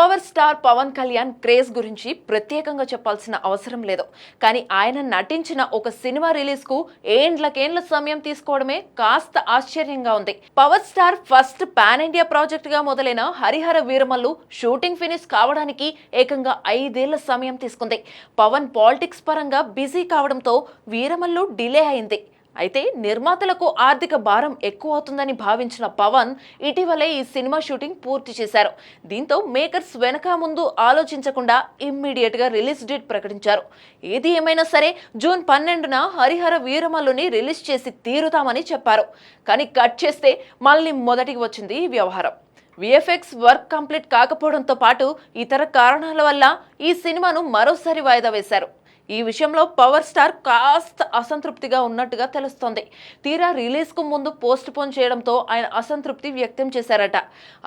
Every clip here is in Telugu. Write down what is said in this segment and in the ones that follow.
Power star Pawan Kalyan craze గురించి ప్రత్యేకంగా చెప్పాల్సిన అవసరం లేదు. కానీ ఆయన నటించిన ఒక సినిమా రిలీజ్ కు ఏండ్లకేండ్ల సమయం తీసుకోవడమే కాస్త ఆశ్చర్యంగా ఉంది. Power star first pan India project గా మొదలైన హరిహర వీరమల్లు షూటింగ్ ఫినిష్ కావడానికి ఏకంగా 5 ఏళ్ల సమయం తీసుకుంది. పవన్ పాలిటిక్స్ పరంగా బిజీ కావడంతో వీరమల్లు డిలే అయింది. అయితే నిర్మాతలకు ఆర్థిక భారం ఎక్కువ అవుతుందని భావించిన పవన్ ఇటీవలే ఈ సినిమా షూటింగ్ పూర్తి చేశారు. దీంతో మేకర్స్ వెనక ముందు ఆలోచించకుండా ఇమ్మీడియట్ గా రిలీజ్ డేట్ ప్రకటించారు. ఏది ఏమైనా సరే జూన్ 12న హరిహర వీరమల్లుని రిలీజ్ చేసి తీరుతామని చెప్పారు. కానీ కట్ చేస్తే మళ్ళీ మొదటికి వచ్చింది ఈ వ్యవహారం. విఎఫ్ఎక్స్ వర్క్ కంప్లీట్ కాకపోవడంతో పాటు ఇతర కారణాల వల్ల ఈ సినిమాను మరోసారి వాయిదా వేశారు. ఈ విషయంలో పవర్ స్టార్ కాస్త అసంతృప్తిగా ఉన్నట్టుగా తెలుస్తోంది. తీరా రిలీజ్ కు ముందు పోస్ట్ పోన్ చేయడంతో ఆయన అసంతృప్తి వ్యక్తం చేశారట.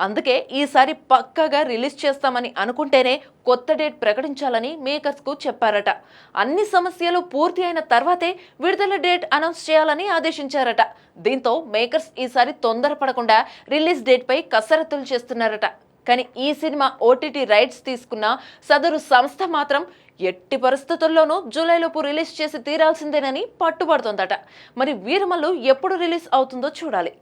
అందుకే ఈసారి పక్కాగా రిలీజ్ చేస్తామని అనుకుంటేనే కొత్త డేట్ ప్రకటించాలని మేకర్స్ కు చెప్పారట. అన్ని సమస్యలు పూర్తి అయిన తర్వాతే విడుదల డేట్ అనౌన్స్ చేయాలని ఆదేశించారట. దీంతో మేకర్స్ ఈసారి తొందరపడకుండా రిలీజ్ డేట్ పై కసరత్తులు చేస్తున్నారట. కానీ ఈ సినిమా ఓటీటీ రైట్స్ తీసుకున్న సదరు సంస్థ మాత్రం ఎట్టి పరిస్థితుల్లోనూ జూలైలోపు రిలీజ్ చేసి తీరాల్సిందేనని పట్టుబడుతోందట. మరి వీరమల్లు ఎప్పుడు రిలీజ్ అవుతుందో చూడాలి.